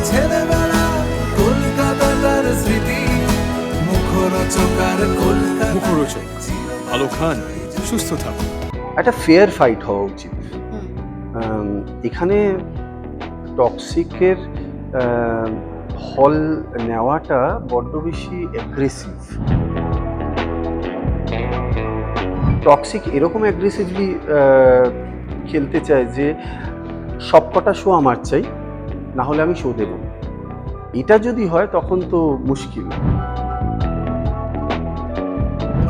ছেলেবেলা কলকাতা তার স্মৃতি মুখরোচক আর কলকাতা মুখরোচক ভালো খান সুস্থ থাকুন। একটা ফেয়ার ফাইট হওয়া উচিত। এখানে টক্সিকের হল নেওয়াটা বড্ড বেশি অ্যাগ্রেসিভ। টক্সিক এরকম অ্যাগ্রেসিভলি খেলতে চায় যে সবকটা শো আমার চাই, না হলে আমি শো দেব। এটা যদি হয় তখন তো মুশকিল।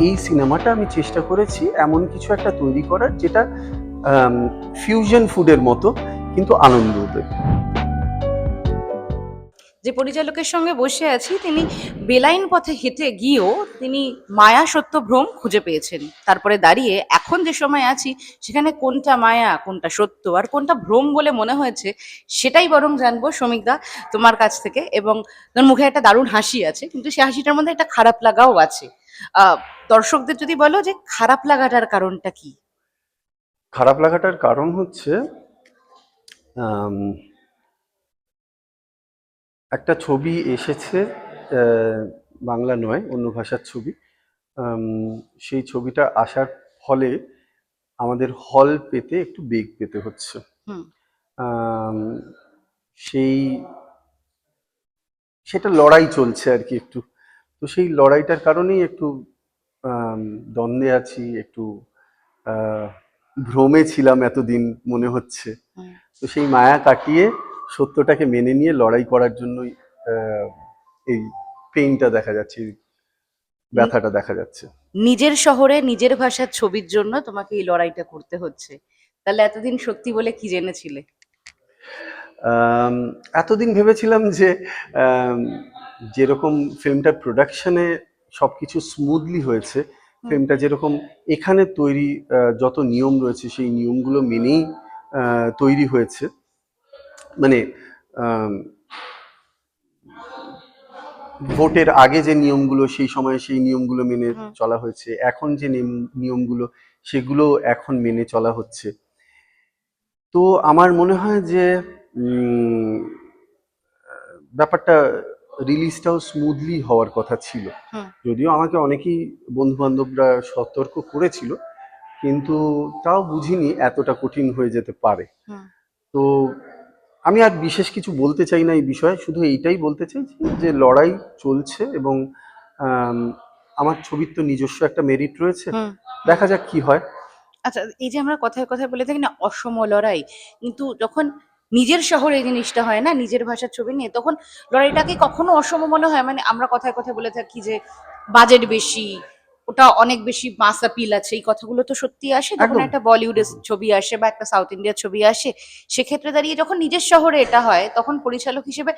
এই সিনেমাটা আমি চেষ্টা করেছি এমন কিছু একটা তৈরি করার যেটা ফিউশন ফুডের মতো কিন্তু আনন্দ দেবে। যে পরিচালকের সঙ্গে বসে আছি তিনি বেলাইন পথে হেঁটে গিয়েও তিনি মায়া সত্য ভ্রম খুঁজে পেয়েছেন। তারপরে দাঁড়িয়ে এখন যে সময় আছি সেখানে কোনটা মায়া কোনটা সত্য আর কোনটা ভ্রম বলে মনে হয়েছে সেটাই বরং জানবো শমিকদা তোমার কাছ থেকে। এবং তোর মুখে একটা দারুণ হাসি আছে, কিন্তু সেই হাসিটার মধ্যে একটা খারাপ লাগাও আছে। দর্শকদের যদি বলো যে খারাপ লাগাটার কারণটা কি? খারাপ লাগাটার কারণ হচ্ছে একটা ছবি এসেছে, বাংলা নয় অন্য ভাষার ছবি। সেই ছবিটা আসার ফলে আমাদের হল পেতে একটু বেগ পেতে হচ্ছে। সেই সেটা লড়াই চলছে আর কি একটু। তো সেই লড়াইটার কারণেই একটু দ্বন্দ্বে আছি, একটু ভ্রমে ছিলাম এতদিন মনে হচ্ছে। তো সেই মায়া কাটিয়ে সত্যটাকে মেনে নিয়ে লড়াই করার জন্যই এই পেইনটা দেখা যাচ্ছে, ব্যথাটা দেখা যাচ্ছে। নিজের শহরে নিজের ভাষার ছবির জন্য তোমাকে এই লড়াইটা করতে হচ্ছে, তাহলে এতদিন সত্যি বলে কি জেনেছিলে? এতদিন ভেবেছিলাম যে যেরকম ফিল্মটার প্রোডাকশনে সবকিছু স্মুথলি হয়েছে, ফিল্মটা যেরকম এখানে তৈরি যত নিয়ম রয়েছে সেই নিয়মগুলো মেনেই তৈরি হয়েছে। মানে ভোটের আগে যে নিয়মগুলো সেই সময় সেই নিয়মগুলো মেনে চলা হয়েছে, এখন যে নিয়মগুলো সেগুলো এখন মেনে চলা হচ্ছে। তো আমার মনে হয় যে ব্যাপারটা রিলিজটাও স্মুথলি হওয়ার কথা ছিল। যদিও আমাকে অনেকেই বন্ধু বান্ধবরা সতর্ক করেছিল, কিন্তু তাও বুঝিনি এতটা কঠিন হয়ে যেতে পারে। তো আমি আর বিশেষ কিছু বলতে চাই না এই বিষয়ে, শুধু এইটাই বলতে চাই যে লড়াই চলছে এবং আমার ছবির তো নিজস্ব একটা মেরিট রয়েছে, দেখা যাক কি হয়। আচ্ছা, এই যে আমরা কথায় কথায় বলে থাকি না অসম লড়াই, কিন্তু যখন নিজের শহরে এই জিনিসটা হয় না, নিজের ভাষার ছবি নিয়ে, তখন লড়াইটাকে কখনো অসম মনে হয়? মানে আমরা কথায় কথায় বলে থাকি যে বাজেট বেশি, ওটা অনেক বেশি মাস আপিল আছে, এই কথাগুলো তো সত্যি আসে যখন একদম। একটা বলিউডের ছবি আসে বা একটা সাউথ ইন্ডিয়ার ছবি আসে। সেক্ষেত্রে দাঁড়িয়ে যখন নিজের শহরে এটা হয় তখন পরিচালক হিসেবে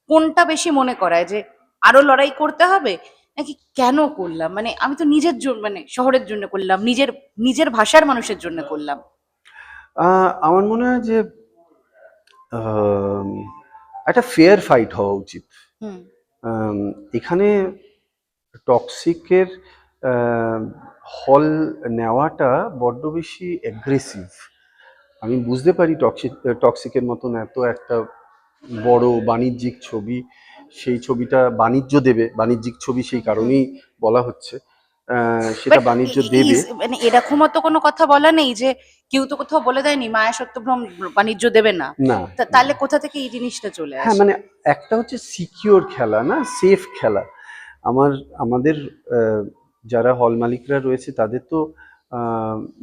কোনটা বেশি মনে করায় যে আরো লড়াই করতে হবে, নাকি কেন করলাম, মানে আমি তো নিজের জন্য মানে শহরের জন্য করলাম, নিজের নিজের ভাষার মানুষের জন্য করলাম? আমার মনে হয় যে একটা ফেয়ার ফাইট হওয়া উচিত। এখানে টক্সিকের হল নেওয়াটা বড্ড বেশি অ্যাগ্রেসিভ। আমি বুঝতে পারি টক্সিকের মতন এত একটা বড় বাণিজ্যিক ছবি, সেই ছবিটা বাণিজ্য দেবে, বাণিজ্যিক ছবি সেই কারণেই বলা হচ্ছে সেটা বাণিজ্য দেবে। মানে এরকমও তো কোনো কথা বলা নেই যে কেউ তো কোথাও বলে দেয়নি মায়া সত্যভ্রম বাণিজ্য দেবে না। না, তাহলে কোথা থেকে এই জিনিসটা চলে হ্যাঁ আসে? মানে একটা হচ্ছে সিকিউর খেলা, না সেফ খেলা। আমাদের যারা হল মালিকরা রয়েছে তাদের তো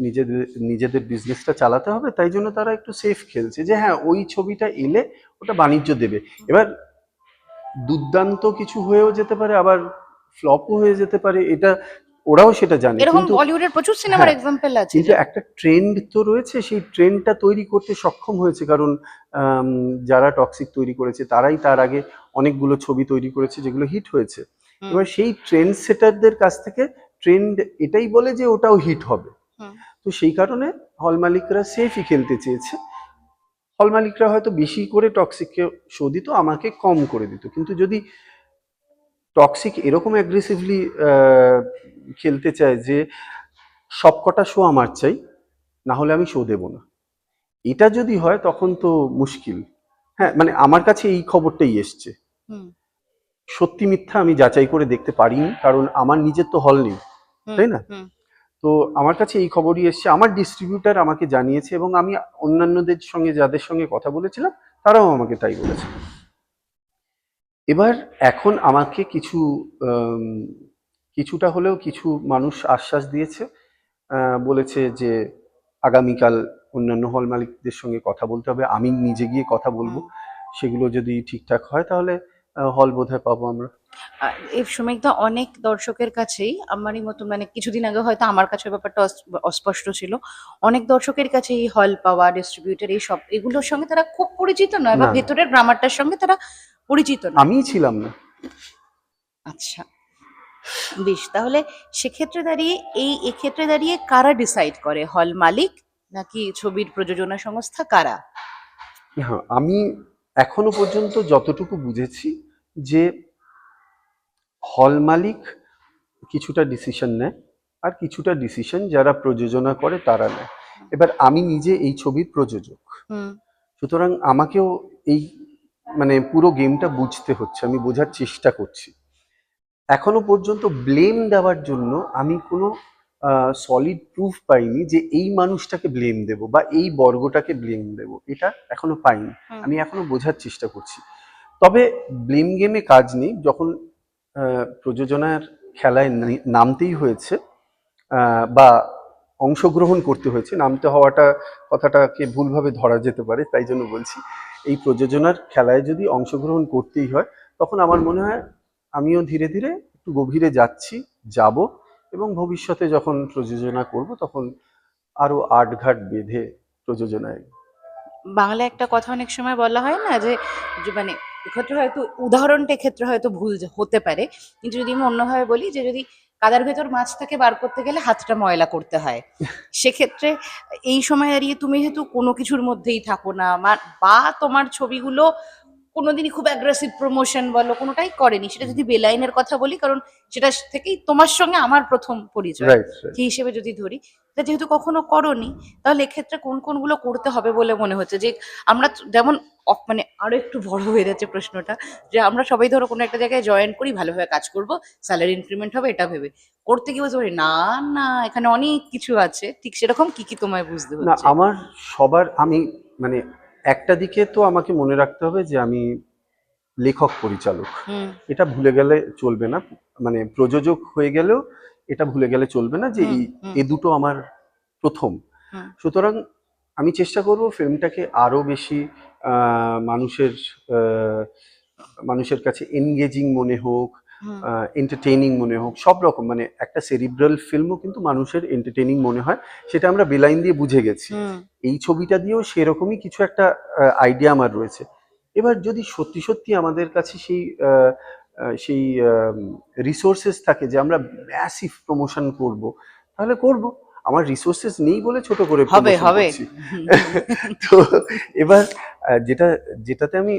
নিজেদের নিজেদের বিজনেসটা চালাতে হবে, তাই জন্য তারা একটু সেফ খেলছে যে হ্যাঁ ওই ছবিটা এলে ওটা বাণিজ্য দেবে। এবার দুর্দান্ত কিছু হয়েও যেতে পারে, আবার ফ্লপও হয়ে যেতে পারে, এটা ওরাও সেটা জানে। এরকম কিন্তু বলিউডের প্রচুর সিনেমার হ্যাঁ, এক্সাম্পল আছে। কিন্তু একটা ট্রেন্ড তো রয়েছে, সেই ট্রেন্ডটা তৈরি করতে সক্ষম হয়েছে কারণ যারা টক্সিক তৈরি করেছে তারাই তার আগে অনেকগুলো ছবি তৈরি করেছে যেগুলো হিট হয়েছে। এবার সেই ট্রেন্ড সেটারদের কাছ থেকে ট্রেন্ড এটাই বলে যে ওটাও হিট হবে। তো সেই কারণে হল মালিকরা সেফই খেলতে চেয়েছে। হল মালিকরা হয়তো বেশি করে টক্সিককে শো দিত, আমাকে কম করে দিত। কিন্তু যদি টক্সিক এরকম অ্যাগ্রেসিভলি খেলতে চায় যে সবকটা শো আমার চাই, না হলে আমি শো দেব না, এটা যদি হয় তখন তো মুশকিল। হ্যাঁ, মানে আমার কাছে এই খবরটাই এসছে। হুম সত্যি মিথ্যা আমি যাচাই করে দেখতে পারিনি, কারণ আমার নিজের তো হল নেই, হুম তাই না? হুম তো আমার কাছে এই খবরই এসছে, আমার ডিস্ট্রিবিউটার আমাকে জানিয়েছে, এবং আমি অন্যান্যদের সঙ্গে যাদের সঙ্গে কথা বলেছিলাম তারাও আমাকে তাই বলেছে। এবার এখন আমাকে আম, কিছুটা হলেও কিছু মানুষ আশ্বাস দিয়েছে, বলেছে যে আগামীকাল অন্যান্য হল মালিকদের সঙ্গে কথা বলতে হবে, আমি নিজে গিয়ে কথা বলবো, হুম। সেগুলো যদি ঠিকঠাক হয় তাহলে হল বোধহয় পাবো আমরা। এই সময়টা অনেক দর্শকের কাছেই আমারই মতো, মানে কিছুদিন আগে হয়তো আমার কাছে ব্যাপারটা অস্পষ্ট ছিল, অনেক দর্শকের কাছে এই হল পাওয়া, ডিস্ট্রিবিউটর, এই সব এগুলোর সঙ্গে তারা খুব পরিচিত নয়, বা না, না, ভেতরের গ্রামারটার সঙ্গে তারা পরিচিত নয়। আমিই ছিলাম না। আচ্ছা, বেশ, তাহলে সেক্ষেত্রে দাঁড়িয়ে এক্ষেত্রে দাঁড়িয়ে কারা ডিসাইড করে, হল মালিক নাকি ছবির প্রযোজনা সংস্থা, কারা? হ্যাঁ, আমি এখনো পর্যন্ত যতটুকু বুঝেছি যে হল মালিক কিছুটা ডিসিশন নেয়, আর কিছুটা ডিসিশন যারা প্রযোজনা করে তারা নেয়। এবার আমি নিজে এই ছবির প্রযোজক, হুম সুতরাং আমাকেও এই মানে পুরো গেমটা বুঝতে হচ্ছে, আমি বোঝার চেষ্টা করছি। এখনো পর্যন্ত ব্লেম দেওয়ার জন্য আমি কোনো সলিড প্রুফ পাইনি যে এই মানুষটাকে ব্লেম দেব বা এই বর্গটাকে ব্লেম দেব, এটা এখনো পাইনি। হুম আমি এখনো বোঝার চেষ্টা করছি। তবে ব্লেম গেমে কাজ নেই, যখন প্রযোজনার খেলায় নামতেই হয়েছে, বা অংশগ্রহণ করতে হয়েছে, নামতে হওয়াটা কথাটাকে ভুলভাবে ধরা যেতে পারে, তাই জন্য বলছি এই প্রযোজনার খেলায় যদি অংশগ্রহণ করতেই হয়, তখন আমার মনে হয় আমিও ধীরে ধীরে একটু গভীরে যাব, এবং ভবিষ্যতে যখন প্রযোজনা করব তখন আরো আটঘাট বেঁধে প্রযোজনায়। বাংলায় একটা কথা অনেক সময় বলা হয় না, যে যে মানে এক্ষেত্রে হয়তো উদাহরণটা এক্ষেত্রে হয়তো ভুল হতে পারে, কিন্তু যদি আমি অন্যভাবে বলি, যে যদি কাদার ভেতর মাছটাকে বার করতে গেলে হাতটা ময়লা করতে হয়, সেক্ষেত্রে এই সময় দাঁড়িয়ে তুমি যেহেতু কোনো কিছুর মধ্যেই থাকো না, বা তোমার ছবিগুলো কোনোদিনই খুব অ্যাগ্রেসিভ প্রমোশন বলো কোনোটাই করেনি, সেটা যদি বেলাইনের কথা বলি, কারণ সেটা থেকেই তোমার সঙ্গে আমার প্রথম পরিচয়, রাইট, রাইট। সেই হিসেবে যদি ধরি, এটা যেহেতু কখনো করনি, তাহলে এক্ষেত্রে কোন কোনগুলো করতে হবে বলে মনে হচ্ছে? যে আমরা যেমন মানে আরো একটু বড় হয়ে যাচ্ছে প্রশ্নটা, যে আমরা সবাই ধরো কোনো একটা জায়গায় জয়েন করি, ভালোভাবে কাজ করব, স্যালারি ইনক্রিমেন্ট হবে এটা ভেবে, করতে গিয়ে বুঝতে পারি না, না এখানে অনেক কিছু আছে, ঠিক সেরকম কি কি তোমায় বুঝতে না, হচ্ছে? আমার আমি মানে একটা দিকে তো আমাকে মনে রাখতে হবে যে আমি লেখক পরিচালক, হুম এটা ভুলে গেলে চলবে না। মানে প্রযোজক হয়ে গেলেও এটা ভুলে গেলে চলবে না যে হুম এই হুম এ দুটো আমার প্রথম। হুম সুতরাং আমি চেষ্টা করব ফিল্মটাকে আরো বেশি মানুষের মানুষের কাছে এনগেজিং মনে হোক, হুম এন্টারটেইনিং মনে হোক, সব রকম। মানে একটা সেরিব্রাল ফিল্মও কিন্তু মানুষের এন্টারটেইনিং মনে হয়, সেটা আমরা বেলাইন দিয়ে বুঝে গেছি। হুম এই ছবিটা দিয়েও সেরকমই কিছু একটা আইডিয়া আমার রয়েছে। এবার যদি সত্যি সত্যি আমাদের কাছে সেই রিসোর্সেস থাকে যে আমরা ম্যাসিভ প্রমোশন করব, তাহলে করব। আমার রিসোর্সেস নেই বলে ছোট করে হবে প্রমোশন হবে করছি। তো এবার যেটাতে আমি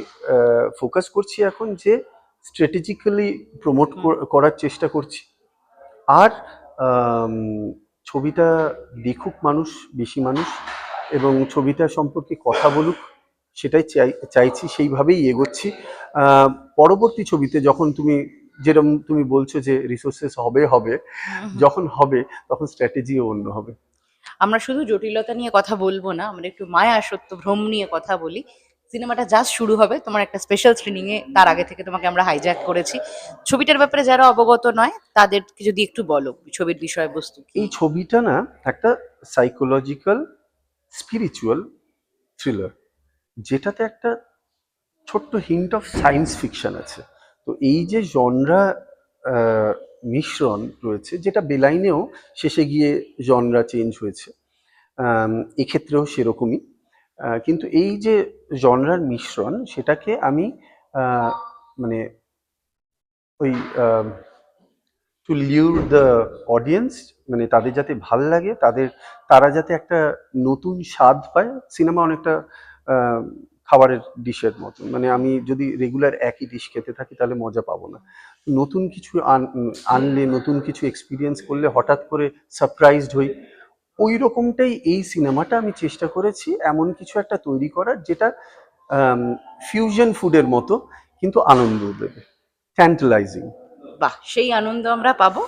ফোকাস করছি এখন, যে স্ট্র্যাটেজিক্যালি প্রমোট হুম করার চেষ্টা করছি। আর আম, ছবিটা দেখুক মানুষ, বেশি মানুষ, এবং ছবিটা সম্পর্কে কথা বলুক, সেটাই চাইছি, সেইভাবেই এগোচ্ছি। আহ, পরবর্তী ছবিতে যখন যেরকম তুমি বলছো যে রিসোর্সেস হবে, হুম হুম। যখন হবে তখন স্ট্র্যাটেজিও অন্য হবে। আমরা শুধু জটিলতা নিয়ে কথা বলবো না, আমরা একটু মায়া সত্য ভ্রম নিয়ে কথা বলি। সিনেমাটা জাস্ট শুরু হবে, তোমার একটা স্পেশাল স্ক্রিনিং এ, তার আগে থেকে তোমাকে আমরা হাইজ্যাক করেছি। ছবিটার ব্যাপারে যারা অবগত নয় তাদেরকে যদি একটু বলো ছবির বিষয়বস্তু কি। এই ছবিটা না একটা সাইকোলজিক্যাল স্পিরিচুয়াল থ্রিলার, যেটাতে একটা ছোট্ট হিন্ট অফ সায়েন্স ফিকশন আছে। তো এই যে জনরা মিশ্রণ রয়েছে, যেটা বেলাইনেও শেষে গিয়ে জনরা চেঞ্জ হয়েছে, এক্ষেত্রেও সেরকমই। কিন্তু এই যে জনরার মিশ্রণ, সেটাকে আমি আহ, মানে ওই টু লিউর দ্য অডিয়েন্স, মানে তাদের যাতে ভাল লাগে, তারা যাতে একটা নতুন স্বাদ পায়। সিনেমা অনেকটা আহ, খাবারের ডিশের মতো, মানে আমি যদি রেগুলার একই ডিশ খেতে থাকি তাহলে মজা পাবো না। নতুন কিছু আনলে, নতুন কিছু এক্সপিরিয়েন্স করলে হঠাৎ করে সারপ্রাইজড হই। ওই রকমটাই এই সিনেমাটা, আমি চেষ্টা করেছি এমন কিছু একটা তৈরি করার, যেটা ফিউশন ফুডের মতো, কিন্তু আনন্দ দেবে, ট্যান্টালাইজিং। বাহ, সেই আনন্দ আমরা পাবো।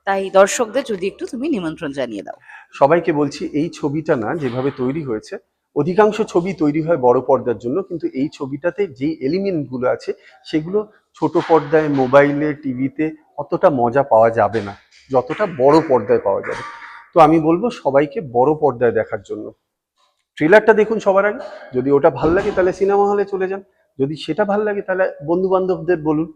তাই দর্শকদের যদি একটু তুমি নিমন্ত্রণ জানিয়ে দাও। সবাইকে বলছি, এই ছবিটা না যেভাবে তৈরি হয়েছে, অধিকাংশ ছবি তৈরি হয় বড় পর্দার জন্য, কিন্তু এই ছবিটাতে যেই এলিমেন্টগুলো আছে সেগুলো ছোট পর্দায়, মোবাইলে, টিভিতে অতটা মজা পাওয়া যাবে না যতটা বড় পর্দায় পাওয়া যাবে। তো আমি বলবো সবাইকে বড় পর্দায় দেখার জন্য। ট্রেলারটা দেখুন সবার আগে, যদি ওটা ভাল লাগে তাহলে সিনেমা হলে চলে যান, যদি সেটা ভাল লাগে তাহলে বন্ধু বান্ধবদের বলুন।